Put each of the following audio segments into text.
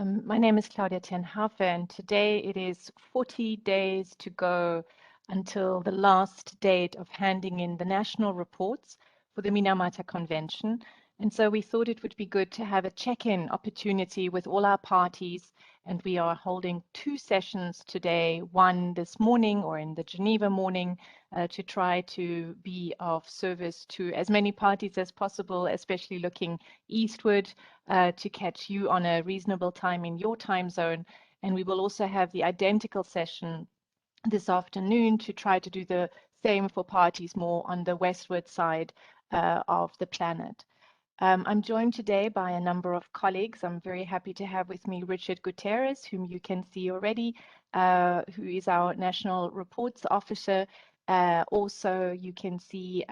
My name is Claudia ten Haufe, and today it is 40 days to go until the last date of handing in the national reports for the Minamata Convention. And so we thought it would be good to have a check-in opportunity with all our parties, and we are holding 2 sessions today, one this morning or in the Geneva morning, to try to be of service to as many parties as possible, especially looking eastward to catch you on a reasonable time in your time zone. And we will also have the identical session this afternoon to try to do the same for parties more on the westward side of the planet. I'm joined today by a number of colleagues. I'm very happy to have with me Richard Gutierrez, whom you can see already, who is our National Reports Officer. Also, you can see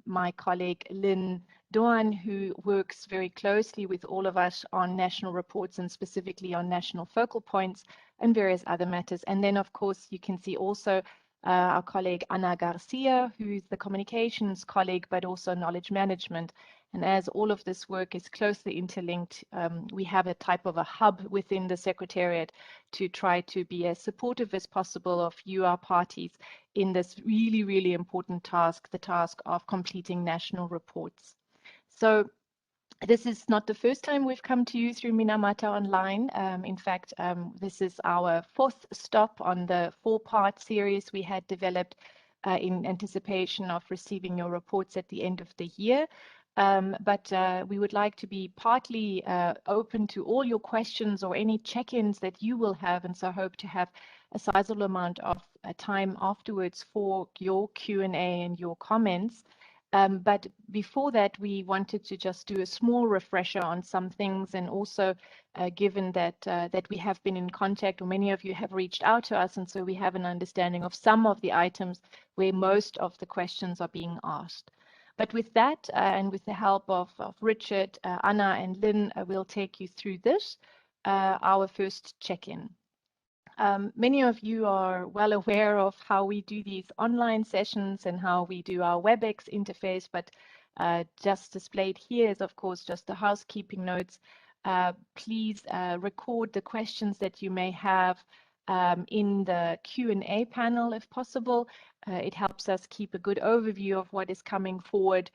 my colleague Lynn Doan, who works very closely with all of us on national reports and specifically on national focal points and various other matters. And then, of course, you can see also our colleague Ana Garcia, who's the communications colleague, but also knowledge management. And as all of this work is closely interlinked, we have a type of a hub within the Secretariat to try to be as supportive as possible of you, our parties, in this really, really important task, the task of completing national reports. So this is not the first time we've come to you through Minamata Online. In fact, this is our 4th stop on the 4-part series we had developed in anticipation of receiving your reports at the end of the year. But we would like to be partly open to all your questions or any check-ins that you will have, and so hope to have a sizable amount of time afterwards for your Q&A and your comments. But before that, we wanted to just do a small refresher on some things, and also given that we have been in contact, or many of you have reached out to us, and so we have an understanding of some of the items where most of the questions are being asked. But with that, and with the help of Richard, Anna, and Lynn, we'll take you through this, our first check-in. Many of you are well aware of how we do these online sessions and how we do our WebEx interface, but just displayed here is, of course, just the housekeeping notes. Please record the questions that you may have in the Q&A panel, if possible. It helps us keep a good overview of what is coming forward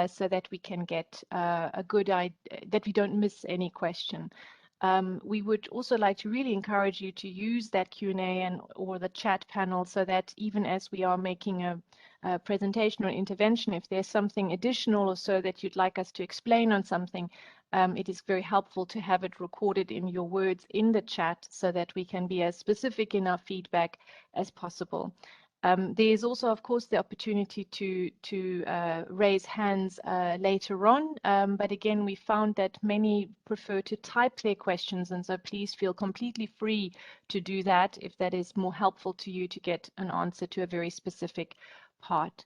so that we can get a good idea, that we don't miss any question. We would also like to really encourage you to use that Q&A or the chat panel, so that even as we are making a presentation or intervention, if there's something additional or so that you'd like us to explain on something, it is very helpful to have it recorded in your words in the chat so that we can be as specific in our feedback as possible. There is also, of course, the opportunity to raise hands later on, but again, we found that many prefer to type their questions, and so please feel completely free to do that if that is more helpful to you to get an answer to a very specific part.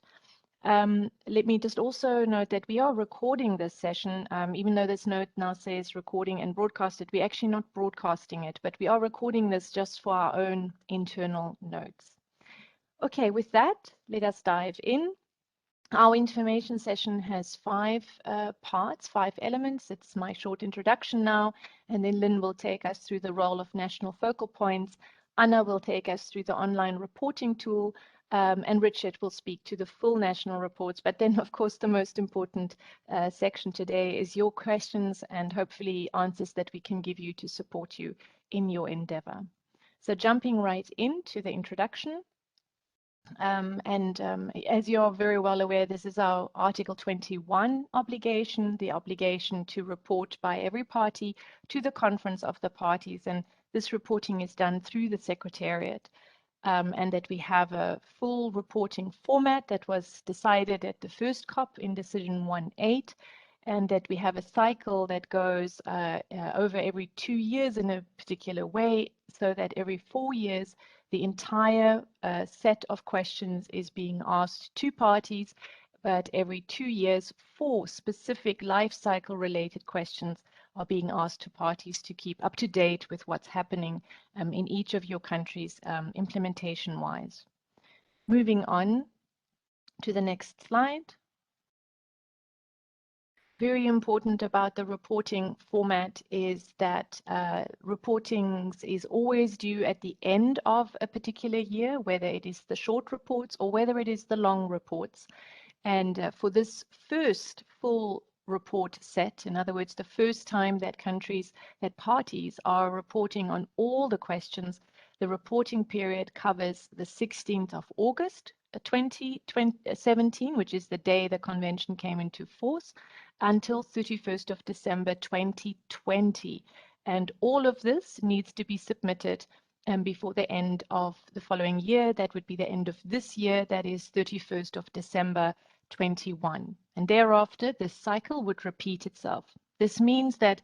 Let me just also note that we are recording this session, even though this note now says recording and broadcasted. We're actually not broadcasting it, but we are recording this just for our own internal notes. Okay, with that, let us dive in. Our information session has 5 parts, 5 elements. It's my short introduction now, and then Lynn will take us through the role of national focal points. Anna will take us through the online reporting tool, and Richard will speak to the full national reports. But then, of course, the most important section today is your questions and hopefully answers that we can give you to support you in your endeavor. So jumping right into the introduction. As you're very well aware, this is our Article 21 obligation, the obligation to report by every party to the Conference of the Parties. And this reporting is done through the Secretariat, and that we have a full reporting format that was decided at the first COP in Decision 1.8, and that we have a cycle that goes over every 2 years in a particular way, so that every 4 years, the entire set of questions is being asked to parties, but every 2 years, 4 specific life cycle related questions are being asked to parties to keep up to date with what's happening in each of your countries implementation-wise. Moving on to the next slide. very important about the reporting format is that reportings is always due at the end of a particular year, whether it is the short reports or whether it is the long reports. And for this first full report set, in other words, the first time that parties are reporting on all the questions, the reporting period covers the 16th of August 2017, which is the day the convention came into force, until 31st of December 2020. And all of this needs to be submitted before the end of the following year. That would be the end of this year, that is 31st of December 21. And thereafter, this cycle would repeat itself. This means that,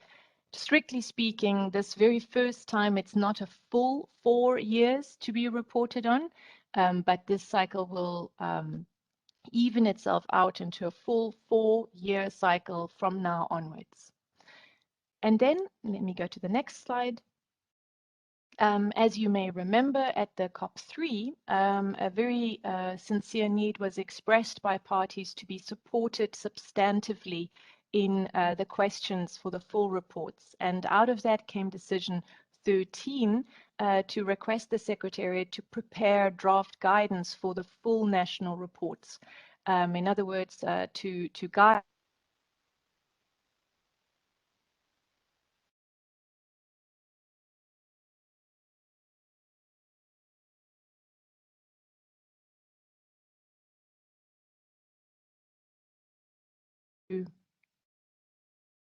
strictly speaking, this very first time, it's not a full 4 years to be reported on, but this cycle will even itself out into a full 4-year cycle from now onwards. And then, let me go to the next slide. As you may remember, at the COP3, a very sincere need was expressed by parties to be supported substantively in the questions for the full reports. And out of that came decision 13 to request the Secretariat to prepare draft guidance for the full national reports. In other words, to guide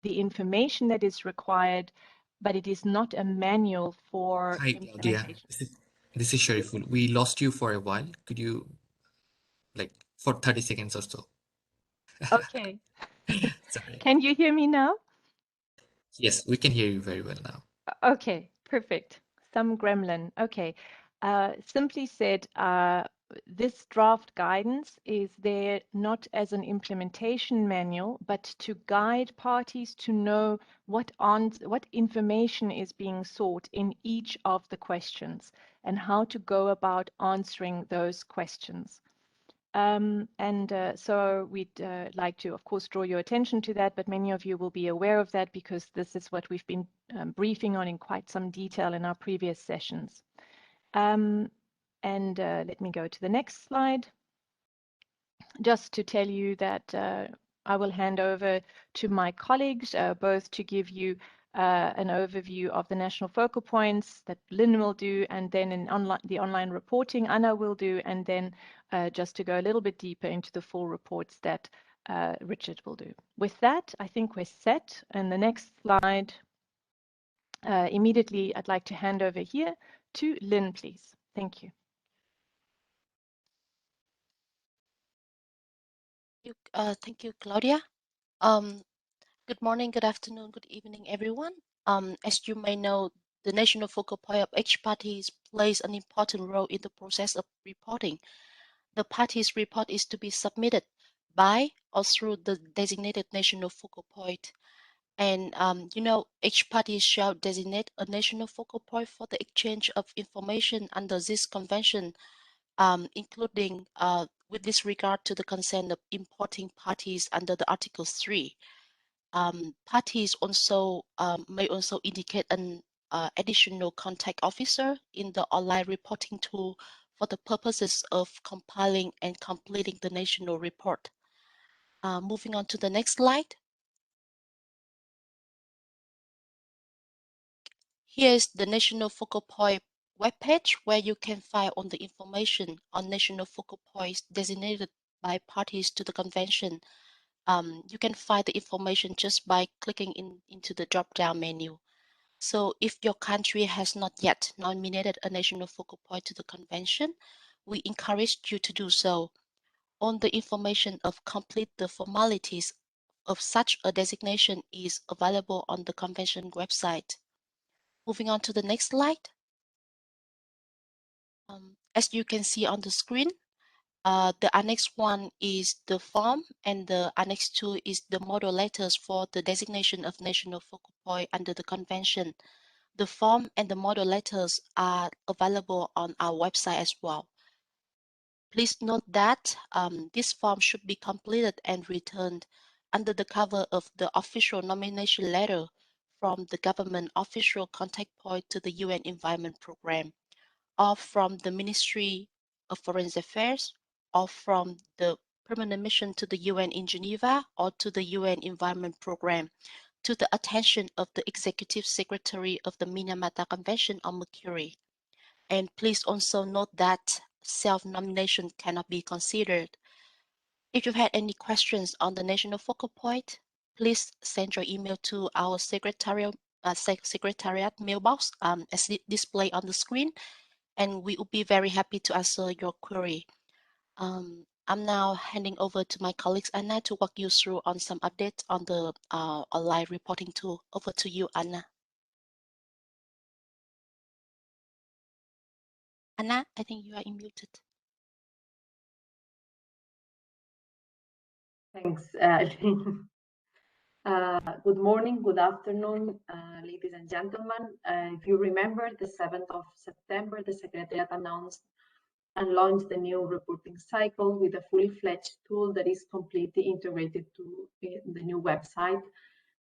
the information that is required, but it is not a manual for Hi, Claudia. implementation. This is Shariful. We lost you for a while. Could you, like, for 30 seconds or so? Okay. Sorry. Can you hear me now? Yes, we can hear you very well now. Okay, perfect. Some gremlin. Okay. Simply said, this draft guidance is there not as an implementation manual, but to guide parties to know what information is being sought in each of the questions and how to go about answering those questions. So we'd like to, of course, draw your attention to that, but many of you will be aware of that because this is what we've been briefing on in quite some detail in our previous sessions. Let me go to the next slide. Just to tell you that I will hand over to my colleagues, both to give you an overview of the national focal points that Lynn will do, and then the online reporting Anna will do, and then just to go a little bit deeper into the full reports that Richard will do. With that, I think we're set. And the next slide, immediately I'd like to hand over here to Lynn, please. Thank you. Thank you, Claudia. Good morning, good afternoon, good evening, everyone. As you may know, the national focal point of each party plays an important role in the process of reporting. The party's report is to be submitted by or through the designated national focal point. And, each party shall designate a national focal point for the exchange of information under this convention, including with this regard to the consent of importing parties under the Article 3. Parties also may also indicate an additional contact officer in the online reporting tool for the purposes of compiling and completing the national report. Moving on to the next slide. Here is the National Focal Point webpage where you can find all the information on national focal points designated by parties to the convention. You can find the information just by clicking into the drop-down menu. So if your country has not yet nominated a national focal point to the convention, we encourage you to do so. All the information of complete the formalities of such a designation is available on the convention website. Moving on to the next slide. As you can see on the screen, the Annex 1 is the form and the Annex 2 is the model letters for the designation of national focal point under the convention. The form and the model letters are available on our website as well. Please note that this form should be completed and returned under the cover of the official nomination letter from the government official contact point to the UN Environment Programme, or from the Ministry of Foreign Affairs, or from the permanent mission to the UN in Geneva, or to the UN Environment Programme, to the attention of the Executive Secretary of the Minamata Convention on Mercury. And please also note that self-nomination cannot be considered. If you've had any questions on the National Focal Point, please send your email to our Secretariat mailbox as displayed on the screen, and we will be very happy to answer your query. I'm now handing over to my colleagues Anna to walk you through on some updates on the online reporting tool. Over to you, Anna. Anna, I think you are unmuted. Thanks, good morning, good afternoon, ladies and gentlemen. If you remember, the 7th of September, the Secretariat announced and launched the new reporting cycle with a fully fledged tool that is completely integrated to the new website.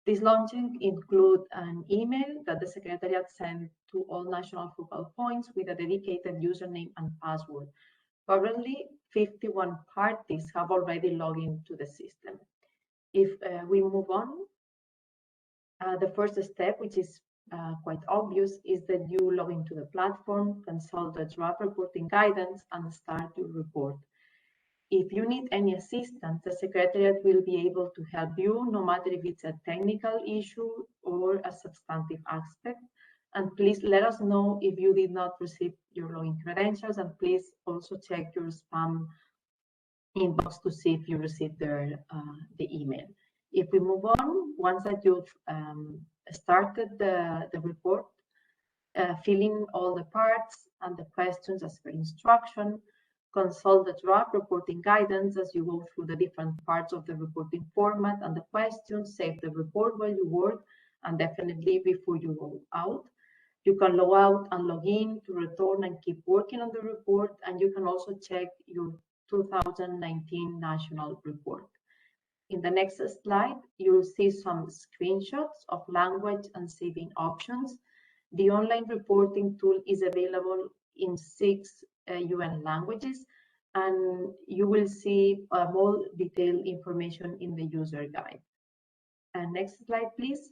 This launching includes an email that the Secretariat sent to all national focal points with a dedicated username and password. Currently, 51 parties have already logged into the system. If we move on, the first step, which is quite obvious, is that you log into the platform, consult the draft reporting guidance, and start your report. If you need any assistance, the Secretariat will be able to help you, no matter if it's a technical issue or a substantive aspect. And please let us know if you did not receive your login credentials, and please also check your spam inbox to see if you received the email. If we move on, once that you've started the report, fill in all the parts and the questions as per instruction, consult the draft reporting guidance as you go through the different parts of the reporting format and the questions, save the report while you work, and definitely before you go out. You can log out and log in to return and keep working on the report, and you can also check your 2019 national report. In the next slide, you'll see some screenshots of language and saving options. The online reporting tool is available in 6 UN languages, and you will see more detailed information in the user guide. Next slide, please.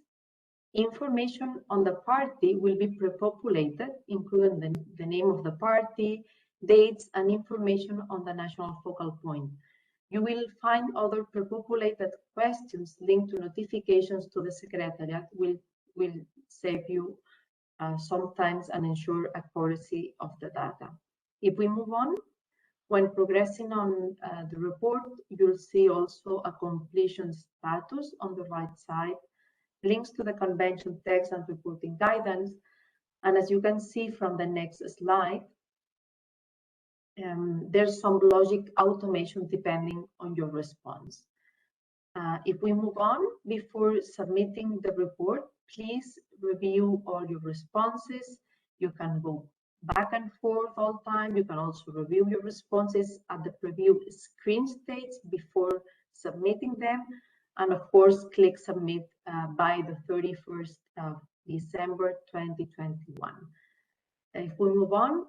Information on the party will be pre-populated, including the name of the party, dates, and information on the national focal point. You will find other pre-populated questions linked to notifications to the Secretariat will save you sometimes and ensure accuracy of the data. If we move on, when progressing on the report, you'll see also a completion status on the right side, links to the convention text and reporting guidance. And as you can see from the next slide, there's some logic automation depending on your response. If we move on, before submitting the report, please review all your responses. You can go back and forth all the time. You can also review your responses at the preview screen stage before submitting them. And of course, click submit by the 31st of December 2021. If we move on,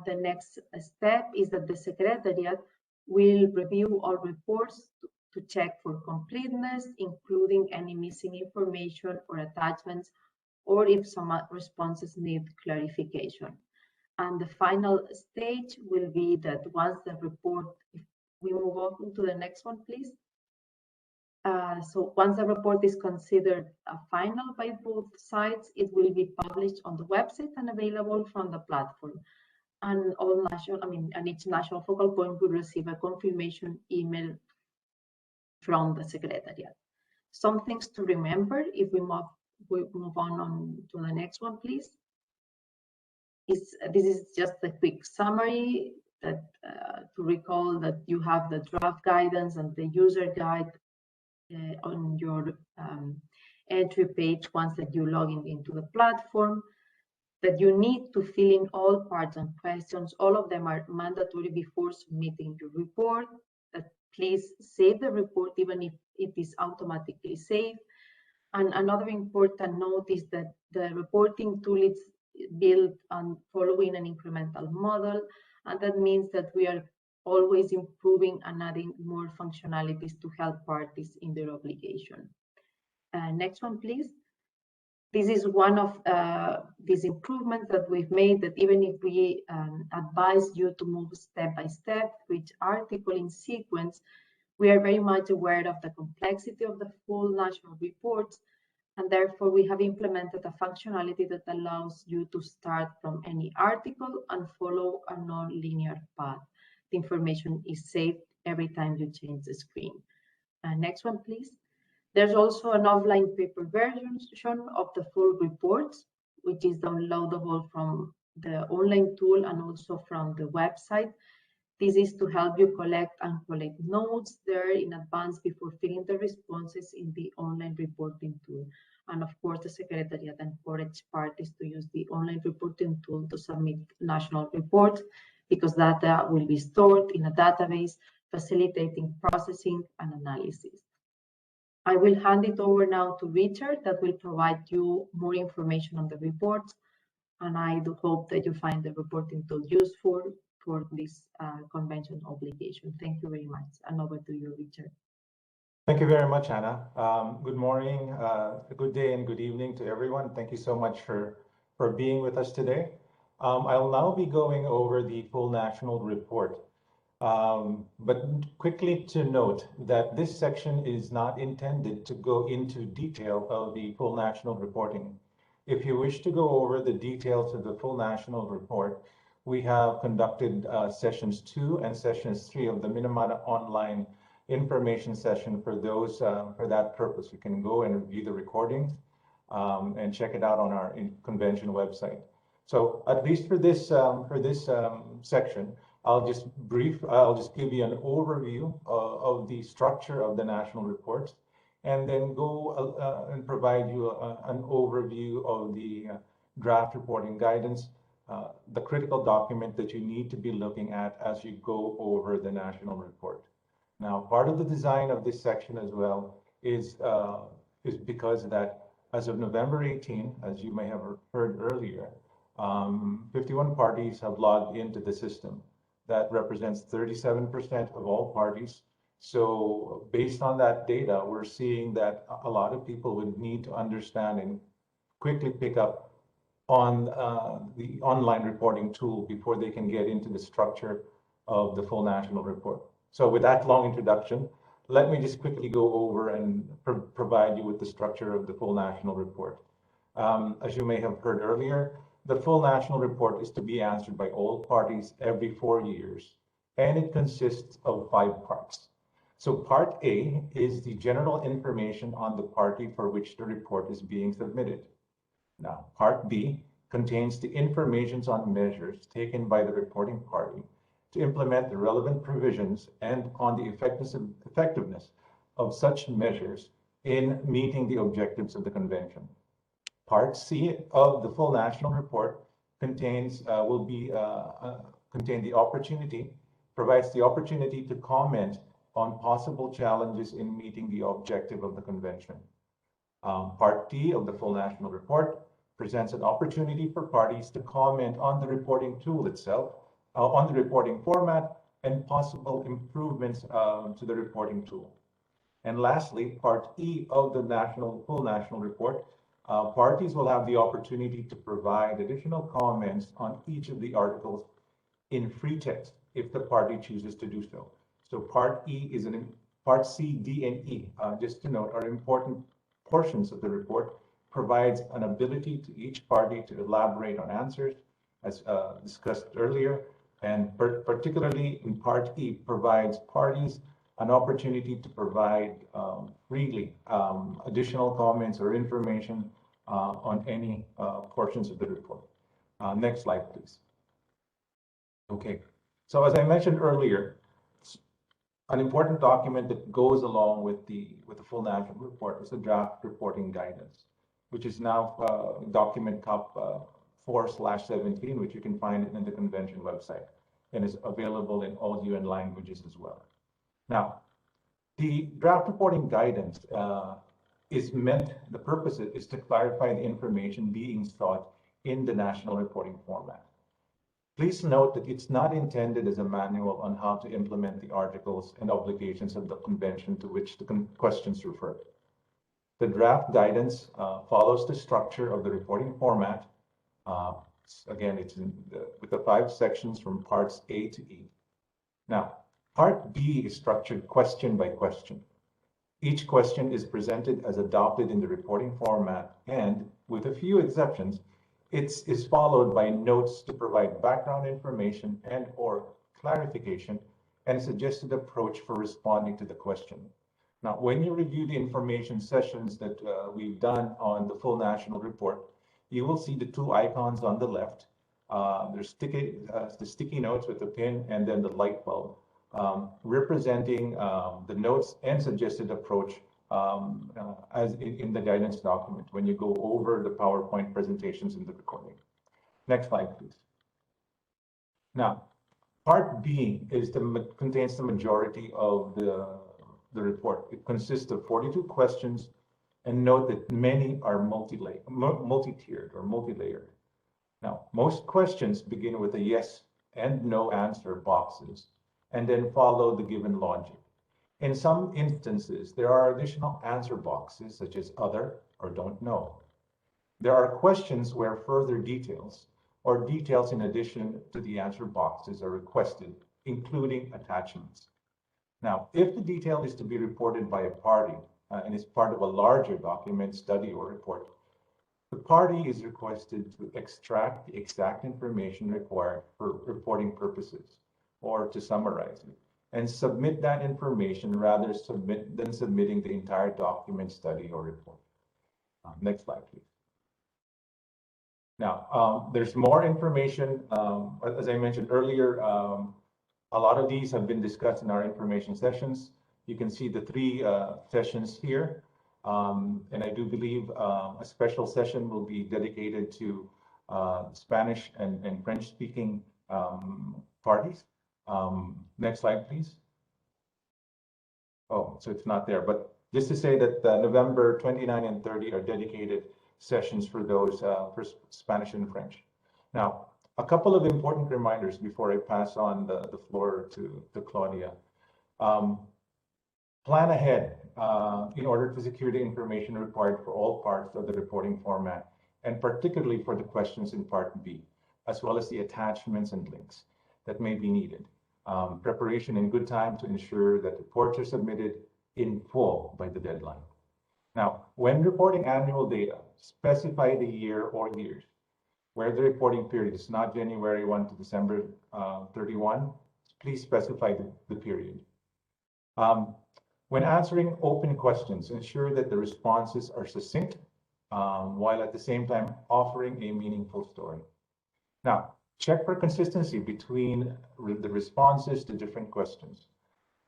the next step is that the Secretariat will review all reports to check for completeness, including any missing information or attachments, or if some responses need clarification. And the final stage will be that once the report, if we move on to the next one, please. So once the report is considered a final by both sides, it will be published on the website and available from the platform. And all national, and each national focal point will receive a confirmation email from the Secretariat. Some things to remember if we move on to the next one, please. This is just a quick summary that to recall that you have the draft guidance and the user guide on your entry page once that you log into the platform, that you need to fill in all parts and questions. All of them are mandatory before submitting your report, that Please save the report even if it is automatically saved. And another important note is that the reporting tool is built on following an incremental model, and that means that we are always improving and adding more functionalities to help parties in their obligation. Next one, please. This is one of these improvements that we've made, that even if we advise you to move step by step with each article in sequence, we are very much aware of the complexity of the full national reports, and therefore we have implemented a functionality that allows you to start from any article and follow a non-linear path. The information is saved every time you change the screen. Next one, please. There's also an offline paper version of the full reports, which is downloadable from the online tool and also from the website. This is to help you collect and collect notes there in advance before filling the responses in the online reporting tool. And of course, the Secretariat encourages parties to use the online reporting tool to submit national reports, because data will be stored in a database, facilitating processing and analysis. I will hand it over now to Richard, that will provide you more information on the reports, and I do hope that you find the reporting tool useful for this convention obligation. Thank you very much, and over to you, Richard. Thank you very much, Anna. Good morning, good day, and good evening to everyone. Thank you so much for being with us today. I will now be going over the full national report. But quickly to note that this section is not intended to go into detail of the full national reporting. If you wish to go over the details of the full national report, we have conducted sessions 2 and sessions 3 of the Minamata online information session for those for that purpose. You can go and review the recordings and check it out on our convention website. So at least for this section, I'll just give you an overview of the structure of the national reports, and then go and provide you an overview of the draft reporting guidance, the critical document that you need to be looking at as you go over the national report. Now, part of the design of this section as well is because that as of November 18, as you may have heard earlier, 51 parties have logged into the system. That represents 37% of all parties. So based on that data, we're seeing that a lot of people would need to understand and quickly pick up on the online reporting tool before they can get into the structure of the full national report. So with that long introduction, let me just quickly go over and provide you with the structure of the full national report. As you may have heard earlier, the full national report is to be answered by all parties every 4 years, and it consists of 5 parts. So part A is the general information on the party for which the report is being submitted. Now, part B contains the information on measures taken by the reporting party to implement the relevant provisions and on the effectiveness of such measures in meeting the objectives of the convention. Part C of the full national report provides the opportunity to comment on possible challenges in meeting the objective of the convention. Part D of the full national report presents an opportunity for parties to comment on the reporting tool itself, on the reporting format, and possible improvements to the reporting tool. And lastly, Part E of the full national report, parties will have the opportunity to provide additional comments on each of the articles in free text if the party chooses to do so. So Part C, D, and E, just to note, are important portions of the report, provides an ability to each party to elaborate on answers, as discussed earlier, and particularly in Part E, provides parties an opportunity to provide freely additional comments or information on any portions of the report. Next slide, please. Okay, so as I mentioned earlier, an important document that goes along with the full national report is the draft reporting guidance, which is now document CUP 4/17, which you can find in the convention website, and is available in all UN languages as well. Now, The draft reporting guidance the purpose is to clarify the information being sought in the national reporting format. Please note that it's not intended as a manual on how to implement the articles and obligations of the convention to which the questions refer. The draft guidance follows the structure of the reporting format. Again, it's with the 5 sections from parts A to E. Now, part B is structured question by question. Each question is presented as adopted in the reporting format, and with a few exceptions, it is followed by notes to provide background information and or clarification and a suggested approach for responding to the question. Now, when you review the information sessions that we've done on the full national report, you will see the 2 icons on the left. There's the sticky notes with the pin and then the light bulb, representing the notes and suggested approach as in the guidance document when you go over the PowerPoint presentations in the recording. Next slide, please. Now, part B contains the majority of the report. It consists of 42 questions, and note that many are multi-tiered or multi-layered. Now, most questions begin with a yes and no answer boxes, and then follow the given logic. In some instances, there are additional answer boxes such as other or don't know. There are questions where further details or details in addition to the answer boxes are requested, including attachments. Now, if the detail is to be reported by a party and is part of a larger document, study, or report, the party is requested to extract the exact information required for reporting purposes, or to summarize it, and submit that information rather than submitting the entire document, study, or report. Next slide, please. Now, there's more information. As I mentioned earlier, a lot of these have been discussed in our information sessions. You can see the 3 sessions here. And I do believe a special session will be dedicated to Spanish and French-speaking parties. Next slide, please. Oh, so it's not there, but just to say that November 29 and 30 are dedicated sessions for those for Spanish and French. Now, a couple of important reminders before I pass on the floor to Claudia. Plan ahead in order to secure the information required for all parts of the reporting format, and particularly for the questions in Part B, as well as the attachments and links that may be needed. Preparation in good time to ensure that reports are submitted in full by the deadline. Now, when reporting annual data, specify the year or years where the reporting period is not January 1 to December 31. Please specify the period. When answering open questions, ensure that the responses are succinct while at the same time offering a meaningful story. Now, check for consistency between the responses to different questions.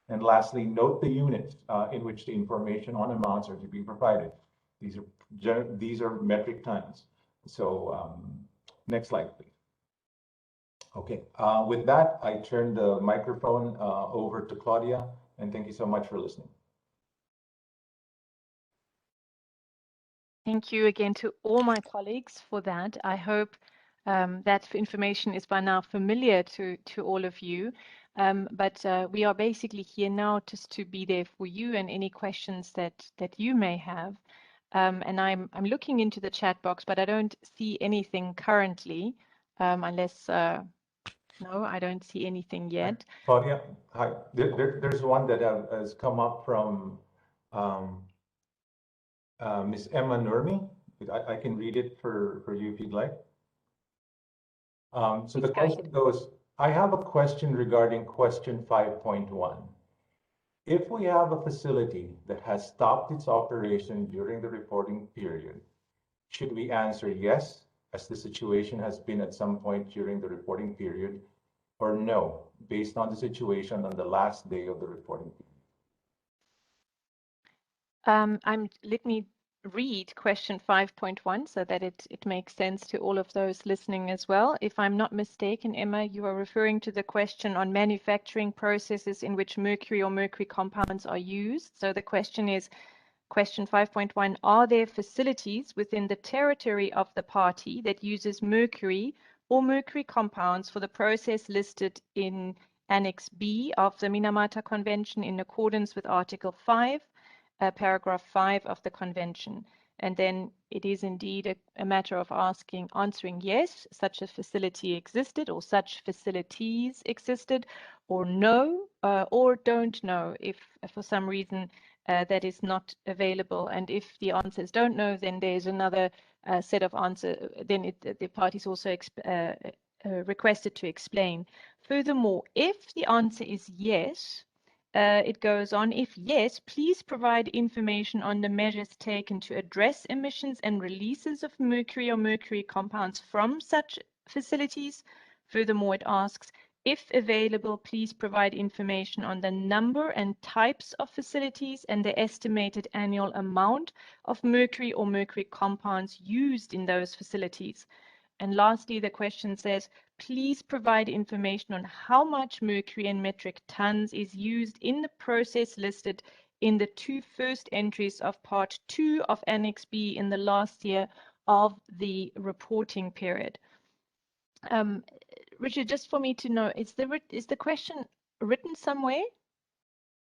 And lastly, note the units in which the information on amounts are to be provided. These are metric tons. So next slide, please. Okay, with that, I turn the microphone over to Claudia, and thank you so much for listening. Thank you again to all my colleagues for that. I hope that information is by now familiar to all of you. But we are basically here now just to be there for you and any questions that you may have. And I'm looking into the chat box, but I don't see anything currently, unless no, I don't see anything yet. Claudia, hi. There's one that has come up from Ms. Emma Nurmi. I can read it for you if you'd like. So the question goes, I have a question regarding question 5.1. If we have a facility that has stopped its operation during the reporting period, should we answer yes, as the situation has been at some point during the reporting period, or no, based on the situation on the last day of the reporting period? Let me read question 5.1 so that it makes sense to all of those listening as well. If I'm not mistaken, Emma, you are referring to the question on manufacturing processes in which mercury or mercury compounds are used. So the question is, question 5.1, are there facilities within the territory of the party that uses mercury or mercury compounds for the process listed in Annex B of the Minamata Convention in accordance with Article 5, paragraph 5 of the Convention? And then it is indeed a matter of answering yes, such a facility existed, or such facilities existed, or no, or don't know if for some reason that is not available. And if the answers don't know, then there's another set of answers. Then the parties also requested to explain. Furthermore, if the answer is yes, it goes on, if yes, please provide information on the measures taken to address emissions and releases of mercury or mercury compounds from such facilities. Furthermore, it asks, if available, please provide information on the number and types of facilities and the estimated annual amount of mercury or mercury compounds used in those facilities. And lastly, the question says, please provide information on how much mercury in metric tons is used in the process listed in the two first entries of Part 2 of Annex B in the last year of the reporting period. Richard, just for me to know, is the question written somewhere?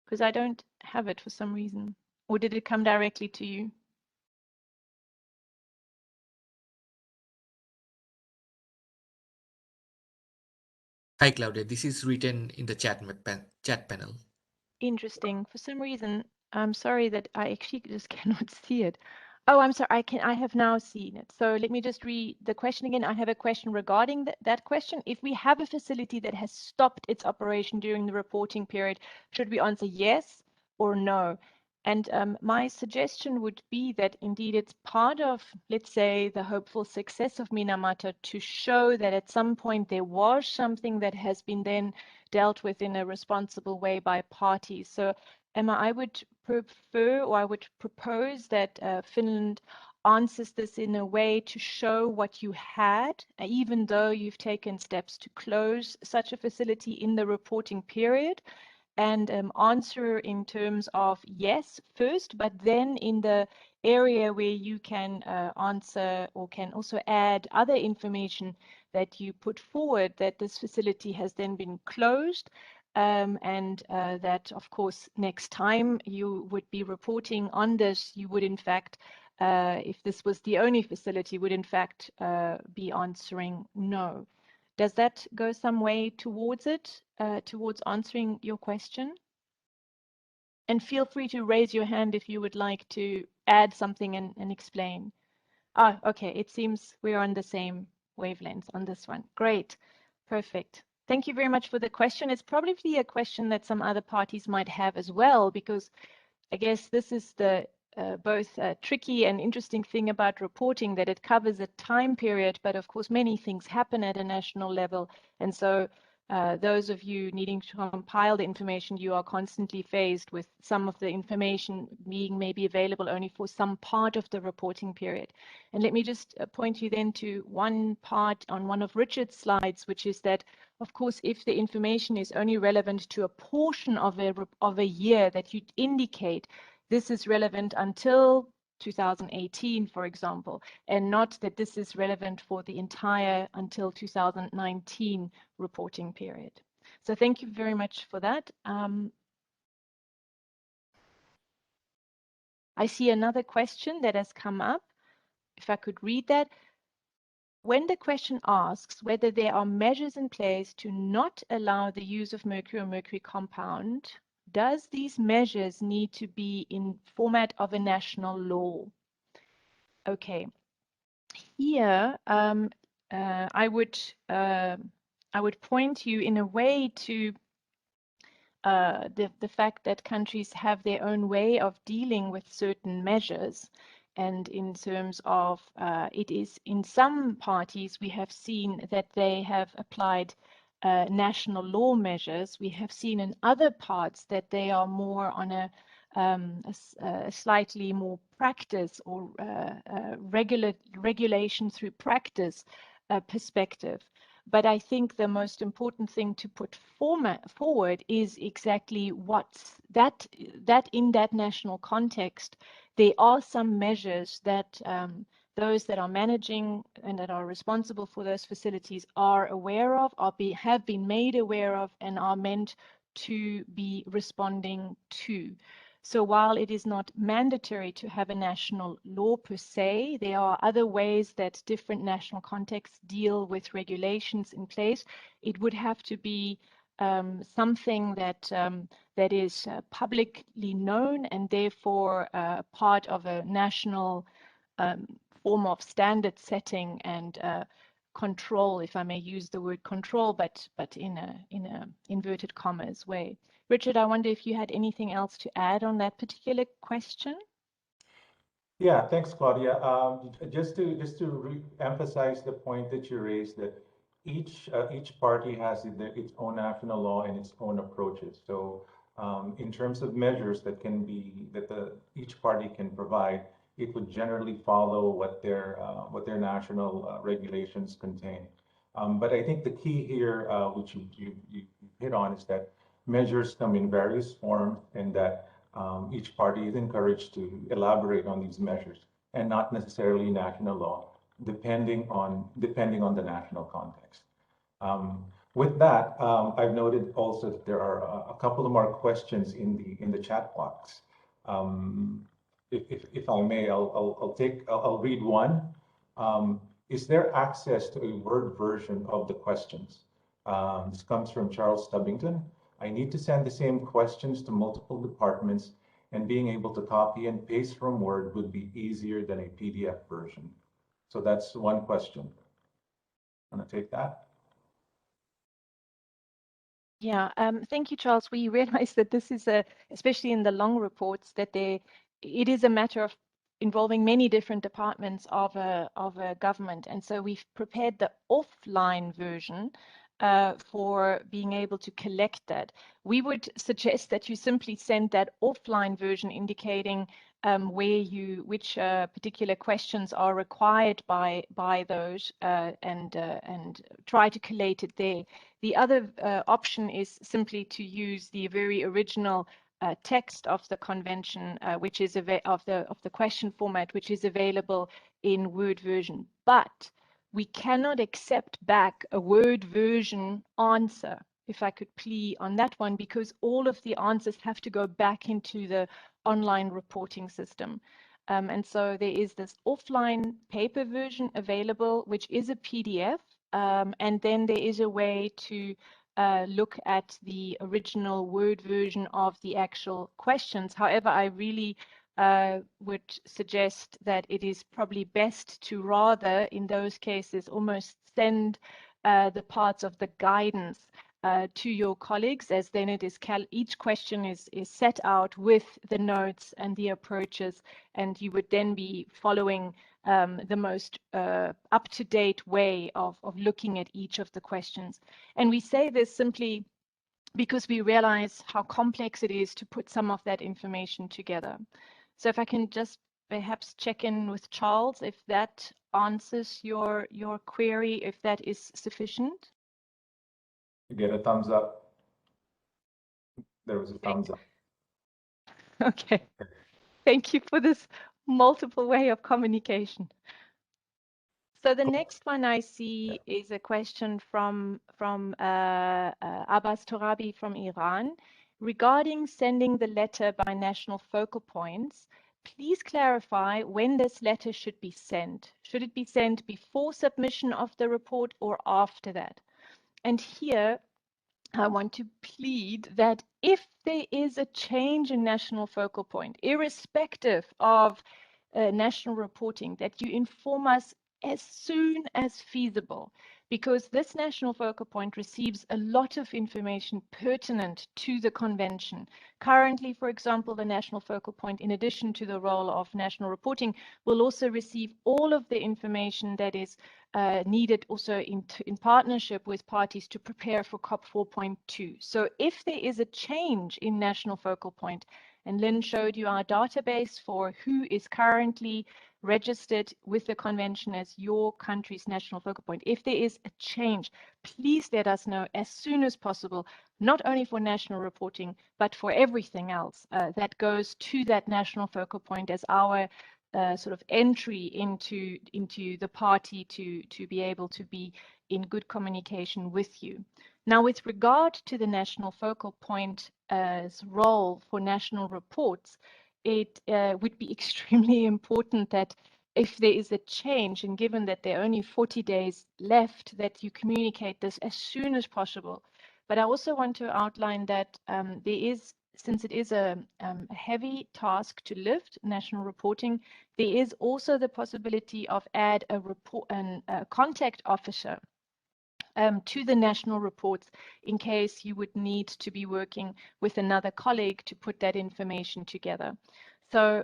Because I don't have it for some reason. Or did it come directly to you? Hi, Claudia. This is written in the chat panel. Interesting. For some reason, I'm sorry that I actually just cannot see it. Oh, I'm sorry. I have now seen it. So let me just read the question again. I have a question regarding that question. If we have a facility that has stopped its operation during the reporting period, should we answer yes or no? And my suggestion would be that indeed it's part of, let's say, the hopeful success of Minamata to show that at some point there was something that has been then dealt with in a responsible way by parties. So Emma, I would prefer, or I would propose that Finland answers this in a way to show what you had, even though you've taken steps to close such a facility in the reporting period, and answer in terms of yes first, but then in the area where you can answer or can also add other information that you put forward, that this facility has then been closed, and that of course next time you would be reporting on this, you would in fact, if this was the only facility, would in fact be answering no. Does that go some way towards it, towards answering your question? And feel free to raise your hand if you would like to add something and explain. Ah, okay, it seems we're on the same wavelength on this one. Great, perfect. Thank you very much for the question. It's probably a question that some other parties might have as well, because I guess this is the both tricky and interesting thing about reporting, that it covers a time period, but of course many things happen at a national level. And so those of you needing to compile the information, you are constantly faced with some of the information being maybe available only for some part of the reporting period. And let me just point you then to one part on one of Richard's slides, which is that, of course, if the information is only relevant to a portion of a year, that you indicate this is relevant until 2018, for example, and not that this is relevant for the entire until 2019 reporting period. So thank you very much for that. I see another question that has come up. If I could read that. When the question asks whether there are measures in place to not allow the use of mercury or mercury compound, does these measures need to be in format of a national law? Okay, here I would point you in a way to the fact that countries have their own way of dealing with certain measures. And in terms of it is in some parties, we have seen that they have applied national law measures. We have seen in other parts that they are more on a a slightly more practice or regulation through practice perspective. But I think the most important thing to put forward is exactly what's that in that national context, there are some measures that those that are managing and that are responsible for those facilities are aware of, have been made aware of, and are meant to be responding to. So while it is not mandatory to have a national law per se, there are other ways that different national contexts deal with regulations in place. It would have to be something that that is publicly known and therefore part of a national form of standard setting and control, if I may use the word control, but in a inverted commas way. Richard, I wonder if you had anything else to add on that particular question? Yeah, thanks, Claudia. Just to re-emphasize the point that you raised, that each party has its own national law and its own approaches. So, in terms of measures that each party can provide, it would generally follow what their national regulations contain. But I think the key here, which you hit on, is that measures come in various forms, and that each party is encouraged to elaborate on these measures, and not necessarily national law, depending on the national context. With that, I've noted also that there are a couple of more questions in the chat box. If I may, I'll read one. Is there access to a Word version of the questions? This comes from Charles Stubbington. I need to send the same questions to multiple departments, and being able to copy and paste from Word would be easier than a PDF version. So that's one question. Want to take that? Yeah, thank you, Charles. We realize that this is especially in the long reports, that it is a matter of involving many different departments of a government. And so we've prepared the offline version for being able to collect that. We would suggest that you simply send that offline version indicating which particular questions are required by those and try to collate it there. The other option is simply to use the very original text of the convention, which is of the question format, which is available in Word version. But we cannot accept back a Word version answer, if I could plea on that one, because all of the answers have to go back into the online reporting system. And so there is this offline paper version available, which is a PDF. And then there is a way to look at the original Word version of the actual questions. However, I really would suggest that it is probably best to rather, in those cases, almost send the parts of the guidance to your colleagues, as then it is each question is set out with the notes and the approaches, and you would then be following the most up-to-date way of looking at each of the questions. And we say this simply because we realize how complex it is to put some of that information together. So if I can just perhaps check in with Charles, if that answers your query, if that is sufficient. You get a thumbs up. There was a thumbs up. Okay. Thank you for this multiple way of communication. So the next one I see is a question from Abbas Torabi from Iran regarding sending the letter by national focal points. Please clarify when this letter should be sent. Should it be sent before submission of the report or after that? And here I want to plead that if there is a change in national focal point, irrespective of national reporting, that you inform us as soon as feasible, because this national focal point receives a lot of information pertinent to the convention. Currently, for example, the national focal point, in addition to the role of national reporting, will also receive all of the information that is needed also in partnership with parties to prepare for COP 4.2. So if there is a change in national focal point, And Lynn showed you our database for who is currently registered with the convention as your country's national focal point. If there is a change, please let us know as soon as possible, not only for national reporting, but for everything else that goes to that national focal point as our sort of entry into the party to be able to be in good communication with you. Now, with regard to the national focal point's role for national reports, it would be extremely important that if there is a change, and given that there are only 40 days left, that you communicate this as soon as possible. But I also want to outline that there is, since it is a heavy task to lift national reporting, there is also the possibility of add a contact officer to the national reports in case you would need to be working with another colleague to put that information together. So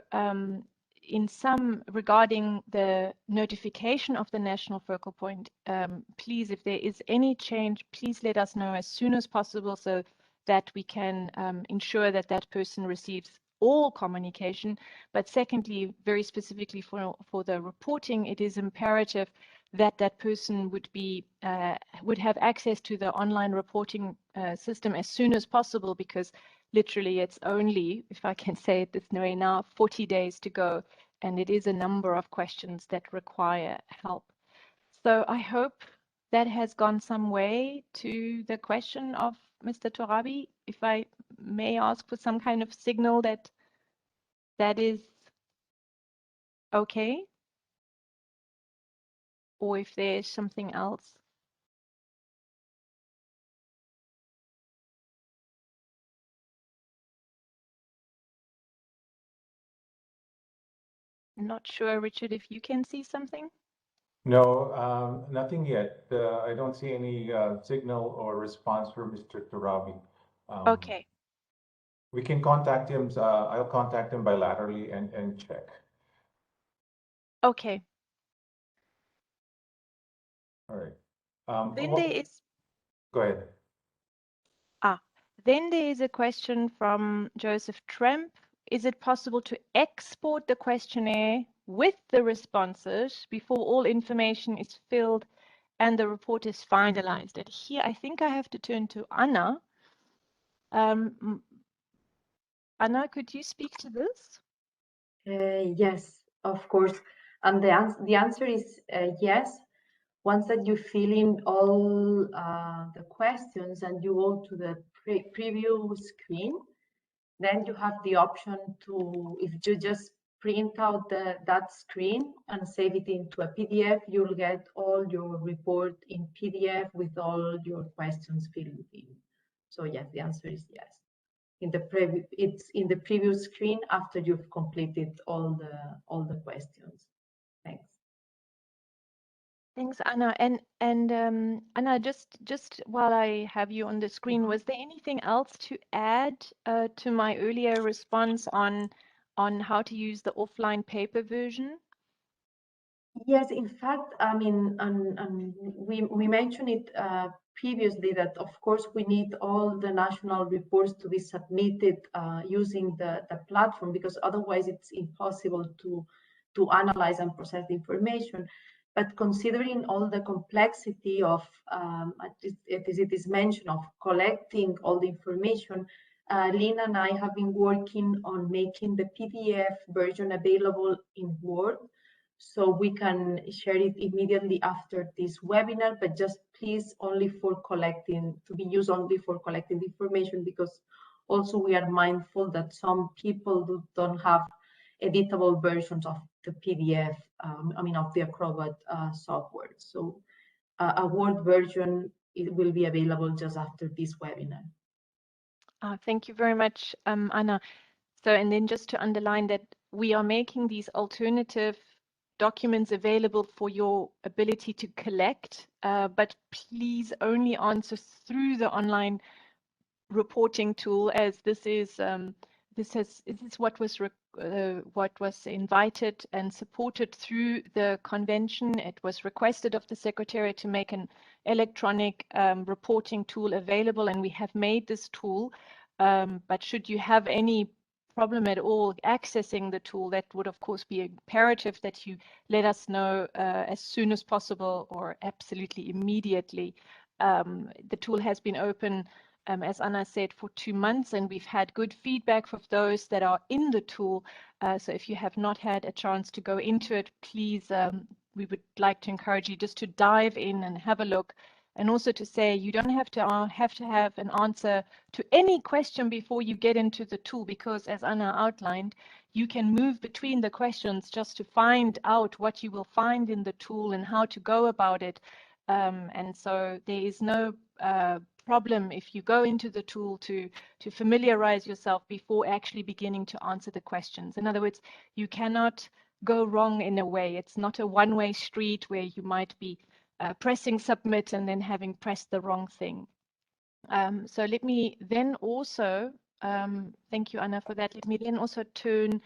in some regarding the notification of the national focal point, please, if there is any change, please let us know as soon as possible so that we can ensure that that person receives all communication. But secondly, very specifically for the reporting, it is imperative that that person would be would have access to the online reporting system as soon as possible, because literally it's only, if I can say it this way now, 40 days to go, and it is a number of questions that require help. So I hope that has gone some way to the question of Mr. Torabi. If I may ask for some kind of signal that that is okay, or if there's something else. I'm not sure, Richard, if you can see something. No, nothing yet. I don't see any signal or response from Mr. Torabi. Okay. We can contact him. I'll contact him bilaterally and check. Okay. All right. Then there is Go ahead. Then there is a question from Joseph Tremp. Is it possible to export the questionnaire with the responses before all information is filled and the report is finalized? And here, I think I have to turn to Anna. Anna, could you speak to this? Yes, of course. And the answer is yes. Once that you fill in all the questions and you go to the preview screen, then you have the option to, if you just print out that screen and save it into a PDF, you'll get all your report in PDF with all your questions filled in. So yes, the answer is yes. It's in the preview screen after you've completed all the questions. Thanks. Thanks, Anna. And Anna, just while I have you on the screen, was there anything else to add to my earlier response on how to use the offline paper version? Yes, in fact, I mean, we mentioned it previously that of course we need all the national reports to be submitted using the platform, because otherwise it's impossible to analyze and process the information. But considering all the complexity of, as it is mentioned, of collecting all the information, Lynn and I have been working on making the PDF version available in Word, so we can share it immediately after this webinar, but just please only for collecting, to be used only for collecting the information, because also we are mindful that some people don't have editable versions of the PDF, of the Acrobat software. So a Word version, it will be available just after this webinar. Thank you very much, Anna. So, and then just to underline that we are making these alternative documents available for your ability to collect, but please only answer through the online reporting tool, as this is what was invited and supported through the convention. It was requested of the Secretariat to make an electronic reporting tool available, and we have made this tool. But should you have any problem at all accessing the tool, that would of course be imperative that you let us know as soon as possible or absolutely immediately. The tool has been open, as Anna said, for 2 months, and we've had good feedback from those that are in the tool. So if you have not had a chance to go into it, please, we would like to encourage you just to dive in and have a look. And also to say you don't have to have an answer to any question before you get into the tool, because as Anna outlined, you can move between the questions just to find out what you will find in the tool and how to go about it. And so there is no problem if you go into the tool to familiarize yourself before actually beginning to answer the questions. In other words, you cannot go wrong in a way. It's not a one-way street where you might be pressing submit and then having pressed the wrong thing. So let me then also, thank you, Anna, for that. Let me then also turn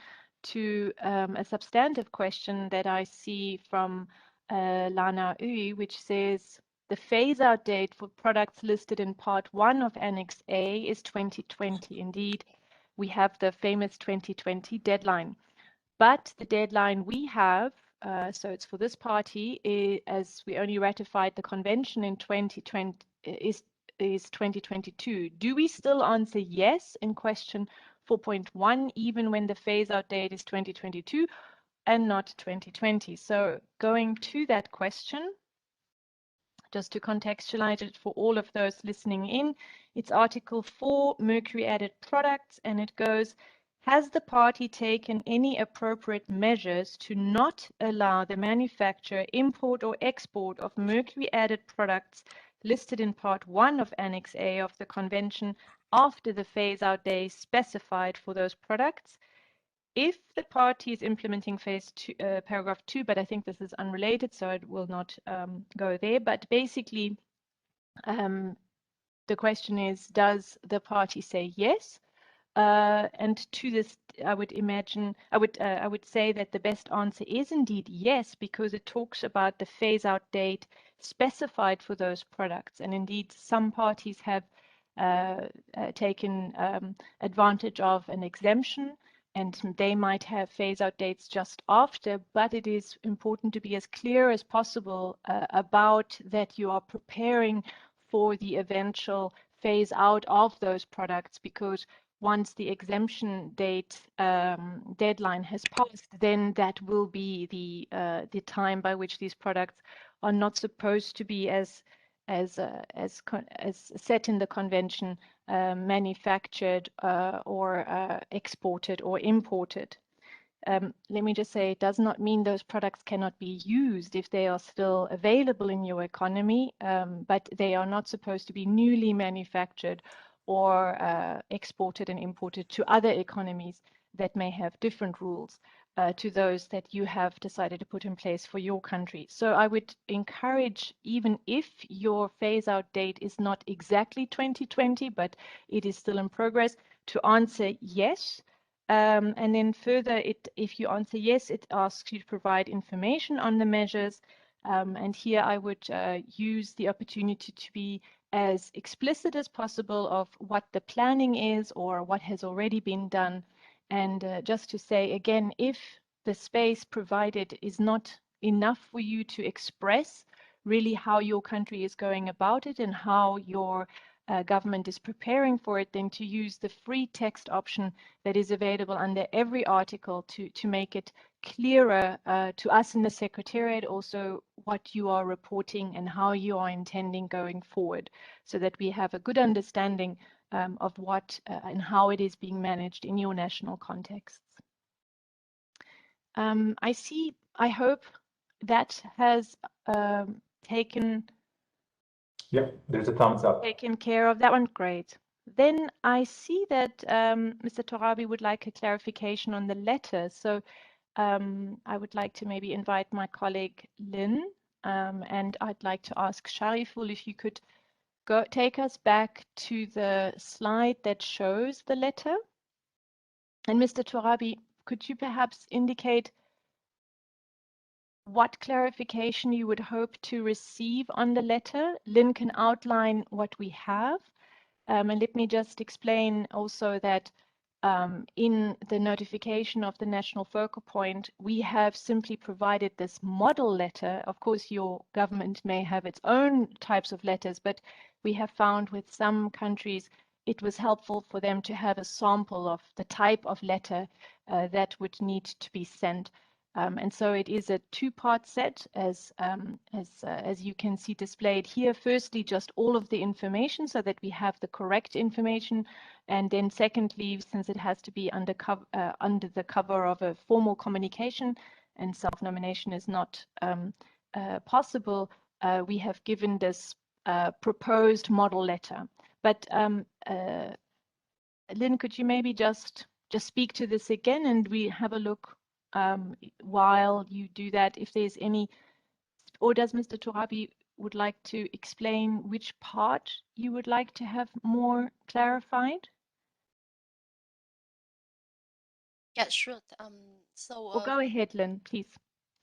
to a substantive question that I see from Lana Ui, which says, the phase-out date for products listed in Part 1 of Annex A is 2020. Indeed, we have the famous 2020 deadline. But the deadline we have, so it's for this party, as we only ratified the convention in 2020, is 2022. Do we still answer yes in question 4.1, even when the phase-out date is 2022 and not 2020? So going to that question, just to contextualize it for all of those listening in, it's Article 4, mercury-added products, and it goes, has the party taken any appropriate measures to not allow the manufacture, import, or export of mercury-added products listed in Part 1 of Annex A of the Convention after the phase-out day specified for those products? If the party is implementing phase 2, paragraph 2, but I think this is unrelated, so it will not go there. But basically, the question is, does the party say yes? And to this, I would say that the best answer is indeed yes, because it talks about the phase-out date specified for those products. And indeed, some parties have taken advantage of an exemption, and they might have phase-out dates just after, but it is important to be as clear as possible about that you are preparing for the eventual phase out of those products, because once the exemption date deadline has passed, then that will be the time by which these products are not supposed to be as set in the convention, manufactured or exported or imported. Let me just say, it does not mean those products cannot be used if they are still available in your economy, but they are not supposed to be newly manufactured or exported and imported to other economies that may have different rules to those that you have decided to put in place for your country. So I would encourage, even if your phase-out date is not exactly 2020, but it is still in progress, to answer yes. And then further, if you answer yes, it asks you to provide information on the measures. And here I would use the opportunity to be as explicit as possible of what the planning is or what has already been done. And just to say again, if the space provided is not enough for you to express really how your country is going about it and how your government is preparing for it, then to use the free text option that is available under every article to make it clearer to us in the Secretariat also what you are reporting and how you are intending going forward, so that we have a good understanding of what and how it is being managed in your national contexts. I hope that has taken Yep, there's a thumbs up. Taken care of that one. Great. Then I see that Mr. Torabi would like a clarification on the letter. So I would like to maybe invite my colleague Lynn, and I'd like to ask Shariful if you could take us back to the slide that shows the letter. And Mr. Torabi, could you perhaps indicate what clarification you would hope to receive on the letter? Lynn can outline what we have. And let me just explain also that in the notification of the national focal point, we have simply provided this model letter. Of course, your government may have its own types of letters, but we have found with some countries it was helpful for them to have a sample of the type of letter that would need to be sent. And so it is a two-part set, as you can see displayed here. Firstly, just all of the information so that we have the correct information, and then secondly, since it has to be under the cover of a formal communication, and self-nomination is not possible, we have given this proposed model letter. But Lynn, could you maybe just speak to this again, and we have a look while you do that, if there's any, or does Mr. Torabi would like to explain which part you would like to have more clarified? Yeah, sure. Or go ahead, Lynn, please.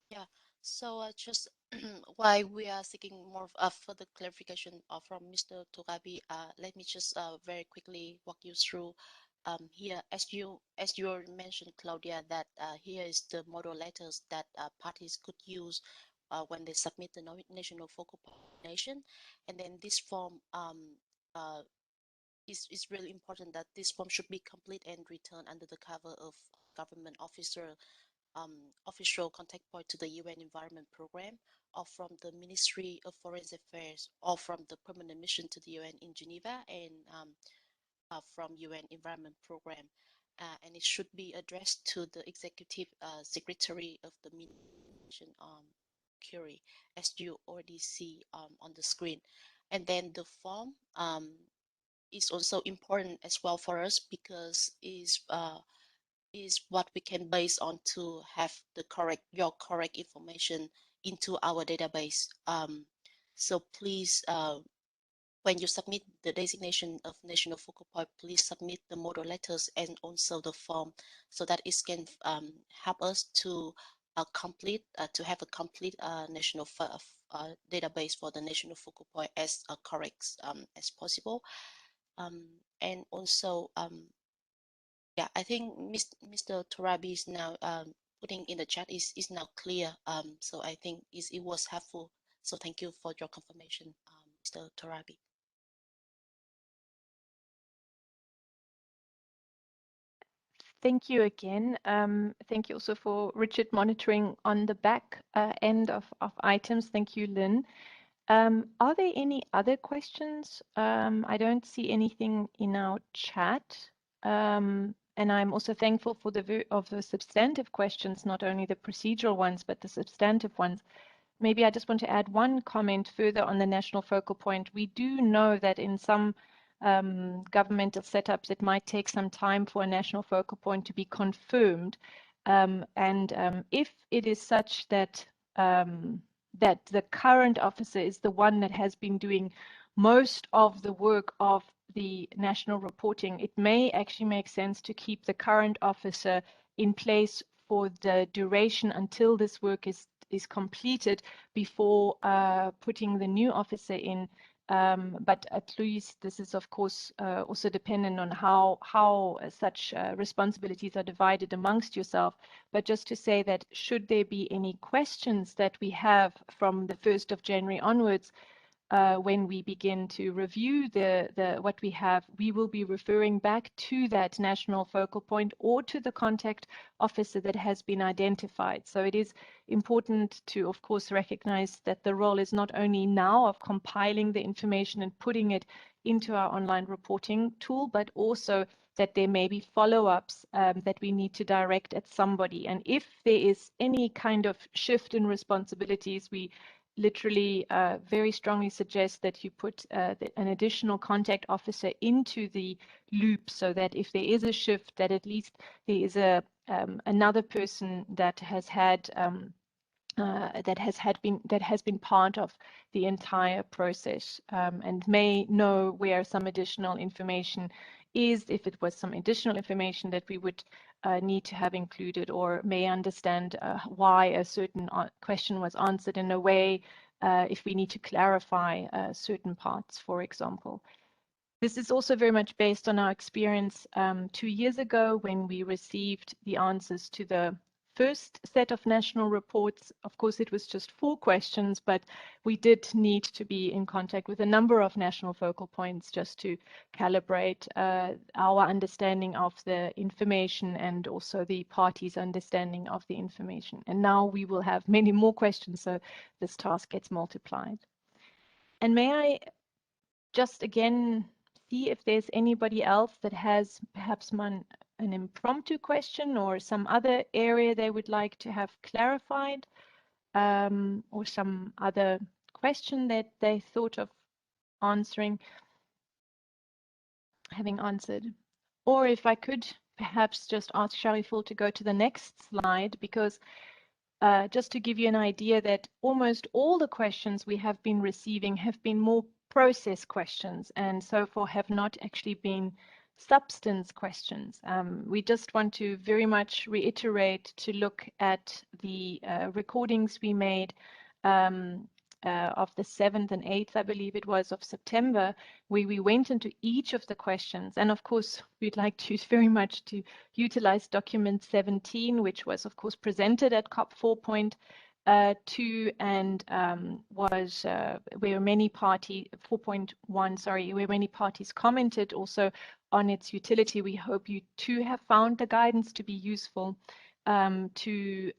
Yeah, so just why we are seeking more further clarification from Mr. Torabi, let me just very quickly walk you through here. As you mentioned, Claudia, that here is the model letters that parties could use when they submit the national focal nomination, and then this form is really important that this form should be complete and returned under the cover of government official contact point to the UN Environment Programme, or from the Ministry of Foreign Affairs, or from the permanent mission to the UN in Geneva, and from UN Environment Programme. And it should be addressed to the Executive Secretary of the Mission Curie, as you already see on the screen. And then the form is also important as well for us, because is what we can base on to have the your correct information into our database. So please, when you submit the designation of national focal point, please submit the model letters and also the form, so that it can help us to to have a complete national database for the national focal point as correct as possible. And also, yeah, I think Mr. Torabi is now putting in the chat is now clear. So I think it was helpful. So thank you for your confirmation, Mr. Torabi. Thank you again. Thank you also for Richard monitoring on the back end of items. Thank you, Lynn. Are there any other questions? I don't see anything in our chat. And I'm also thankful for the substantive questions, not only the procedural ones, but the substantive ones. Maybe I just want to add one comment further on the national focal point. We do know that in some governmental setups, it might take some time for a national focal point to be confirmed. If it is such that that the current officer is the one that has been doing most of the work of the national reporting, it may actually make sense to keep the current officer in place for the duration until this work is completed before putting the new officer in. But at least this is, of course, also dependent on how such responsibilities are divided amongst yourself. But just to say that should there be any questions that we have from the 1st of January onwards, when we begin to review what we have, we will be referring back to that national focal point or to the contact officer that has been identified. So it is important to, of course, recognize that the role is not only now of compiling the information and putting it into our online reporting tool, but also that there may be follow-ups that we need to direct at somebody. And if there is any kind of shift in responsibilities, we literally very strongly suggest that you put an additional contact officer into the loop, so that if there is a shift, that at least there is another person that has had been part of the entire process and may know where some additional information is, if it was some additional information that we would need to have included, or may understand why a certain question was answered in a way, if we need to clarify certain parts, for example. This is also very much based on our experience 2 years ago when we received the answers to the first set of national reports. Of course, it was just 4 questions, but we did need to be in contact with a number of national focal points just to calibrate our understanding of the information and also the parties' understanding of the information. And now we will have many more questions, so this task gets multiplied. And may I just again see if there's anybody else that has perhaps an impromptu question or some other area they would like to have clarified, or some other question that they thought of answering, having answered. Or if I could perhaps just ask Shariful to go to the next slide, because just to give you an idea that almost all the questions we have been receiving have been more process questions and so far have not actually been substance questions. We just want to very much reiterate to look at the recordings we made of the 7th and 8th, I believe it was, of September, where we went into each of the questions. And of course, we'd like to very much to utilize document 17, which was of course presented at COP 4.2 and was where many parties, 4.1, sorry, where many parties commented also on its utility. We hope you too have found the guidance to be useful to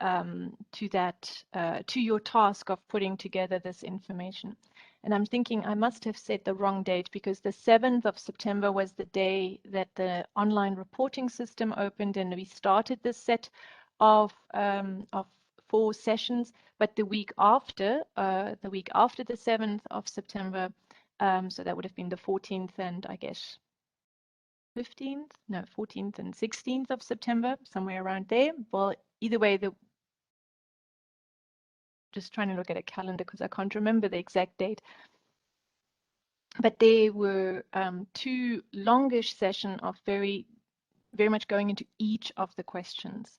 your task of putting together this information. And I'm thinking I must have said the wrong date, because the 7th of September was the day that the online reporting system opened and we started this set of 4 sessions. But the week after the 7th of September, so that would have been the 14th and I guess 15th, no, 14th and 16th of September, somewhere around there. Well, either way, just trying to look at a calendar because I can't remember the exact date. But there were 2 longish sessions of very much going into each of the questions.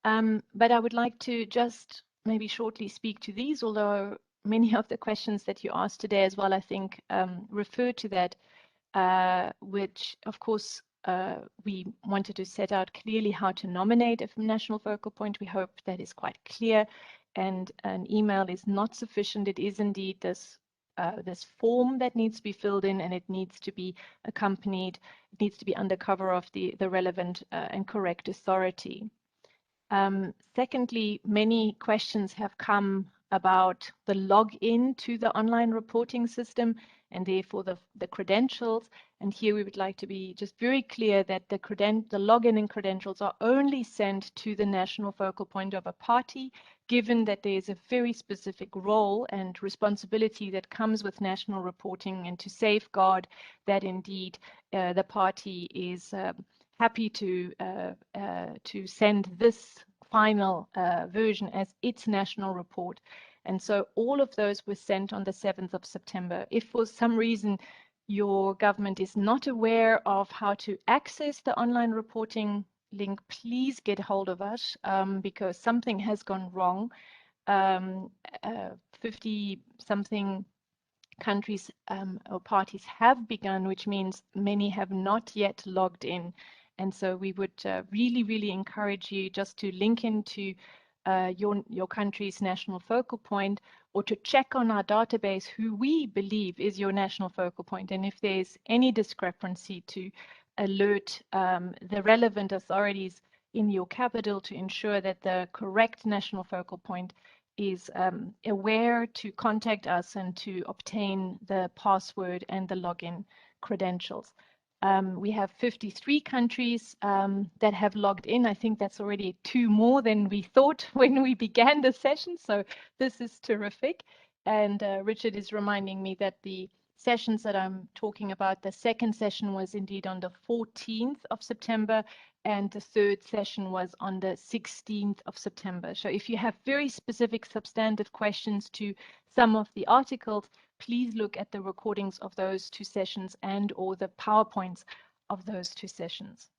But I would like to just maybe shortly speak to these, although many of the questions that you asked today as well, I think, refer to that. Which of course we wanted to set out clearly how to nominate a national focal point. We hope that is quite clear, and an email is not sufficient. It is indeed this form that needs to be filled in, and it needs to be accompanied, it needs to be under cover of the relevant and correct authority. Secondly, many questions have come about the login to the online reporting system and therefore the credentials. And here we would like to be just very clear that the login and credentials are only sent to the national focal point of a party, given that there is a very specific role and responsibility that comes with national reporting, and to safeguard that indeed the party is happy to send this final version as its national report. And so all of those were sent on the 7th of September. If for some reason your government is not aware of how to access the online reporting link, please get hold of us, because something has gone wrong. 50-something countries or parties have begun, which means many have not yet logged in. And so we would really encourage you just to link into your country's national focal point, or to check on our database who we believe is your national focal point. And if there's any discrepancy, to alert the relevant authorities in your capital to ensure that the correct national focal point is aware to contact us and to obtain the password and the login credentials. We have 53 countries that have logged in. I think that's already 2 more than we thought when we began the session. So this is terrific. And Richard is reminding me that the sessions that I'm talking about, the second session was indeed on the 14th of September, and the third session was on the 16th of September. So if you have very specific substantive questions to some of the articles, please look at the recordings of those 2 sessions and or the PowerPoints of those 2 sessions.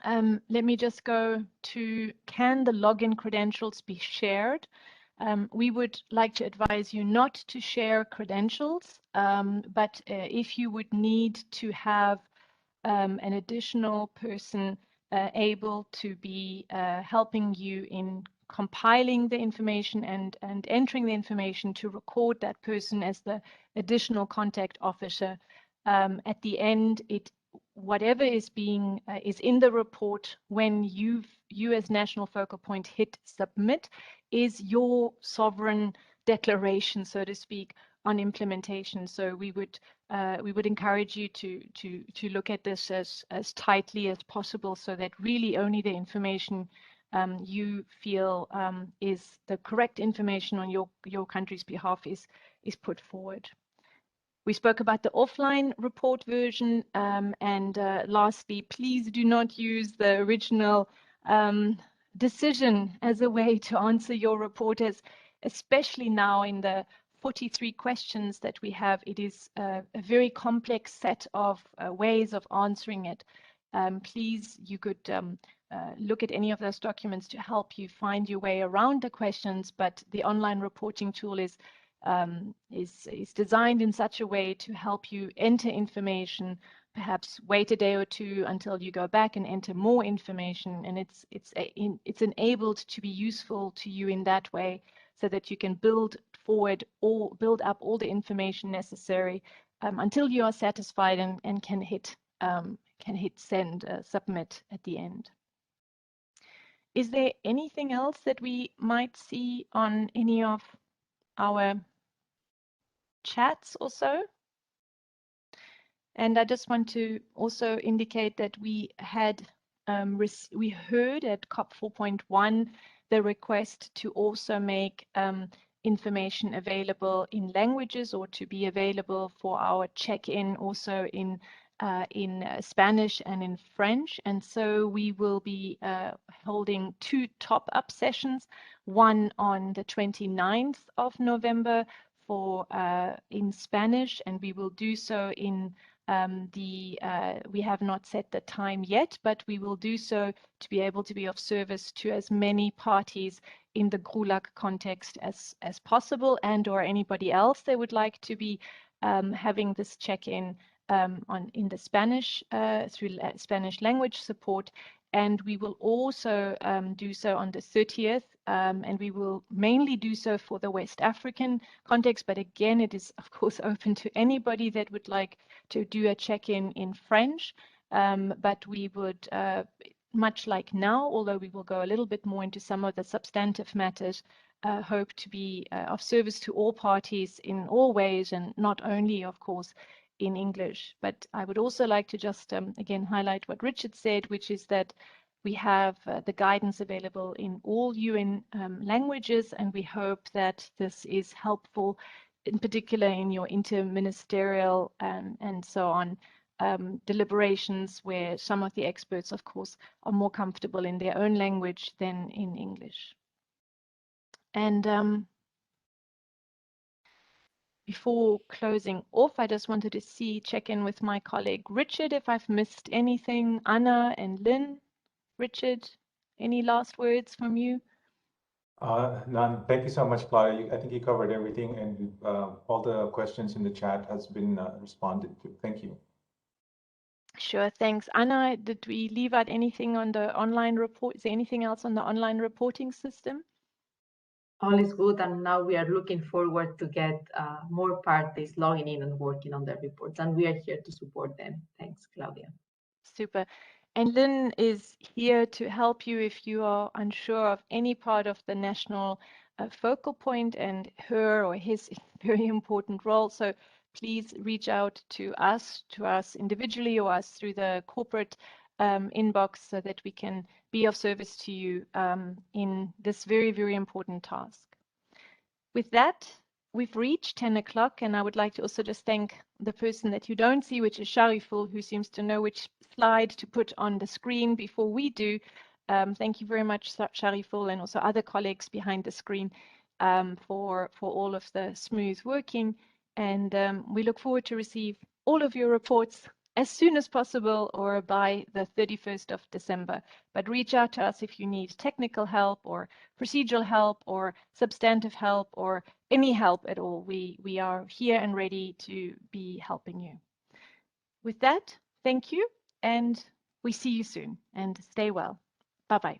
Let me just go to, can the login credentials be shared? We would like to advise you not to share credentials, but if you would need to have an additional person able to be helping you in compiling the information and entering the information to record that person as the additional contact officer. At the end, whatever is being is in the report when you as national focal point hit submit is your sovereign declaration, so to speak, on implementation. So we would encourage you to look at this as tightly as possible, so that really only the information you feel is the correct information on your country's behalf is put forward. We spoke about the offline report version, and lastly, please do not use the original decision as a way to answer your report, especially now in the 43 questions that we have. It is a very complex set of ways of answering it. Please, you could look at any of those documents to help you find your way around the questions, but the online reporting tool is designed in such a way to help you enter information, perhaps wait a day or two until you go back and enter more information, and it's enabled to be useful to you in that way, so that you can build up all the information necessary until you are satisfied and can hit send, submit at the end. Is there anything else that we might see on any of our chats also? And I just want to also indicate that we heard at COP 4.1 the request to also make information available in languages, or to be available for our check-in also in Spanish and in French. And so we will be holding 2 top-up sessions, one on the 29th of November for in Spanish, and we will do so in we have not set the time yet, but we will do so to be able to be of service to as many parties in the GRULAC context as possible, and or anybody else that would like to be having this check-in in the Spanish through Spanish language support. And we will also do so on the 30th, and we will mainly do so for the West African context. But again, it is of course open to anybody that would like to do a check-in in French. But we would, much like now, although we will go a little bit more into some of the substantive matters, hope to be of service to all parties in all ways, and not only, of course, in English. But I would also like to just again highlight what Richard said, which is that we have the guidance available in all UN languages, and we hope that this is helpful, in particular in your interministerial and so on deliberations, where some of the experts, of course, are more comfortable in their own language than in English. And before closing off, I just wanted to check in with my colleague Richard if I've missed anything. Anna and Lynn. Richard, any last words from you? None. Thank you so much, Claudia. I think you covered everything, and all the questions in the chat has been responded to. Thank you. Sure, thanks. Anna, did we leave out anything on the online report? Is there anything else on the online reporting system? All is good, and now we are looking forward to get more parties logging in and working on their reports, and we are here to support them. Thanks, Claudia. Super. And Lynn is here to help you if you are unsure of any part of the national focal point and her or his very important role. So please reach out to us individually, or us through the corporate inbox, so that we can be of service to you in this very, very important task. With that, we've reached 10 o'clock, and I would like to also just thank the person that you don't see, which is Shariful, who seems to know which slide to put on the screen before we do. Thank you very much, Shariful, and also other colleagues behind the screen for all of the smooth working. And we look forward to receive all of your reports as soon as possible or by the 31st of December. But reach out to us if you need technical help or procedural help or substantive help or any help at all. We are here and ready to be helping you. With that, thank you, and we see you soon, and stay well. Bye-bye.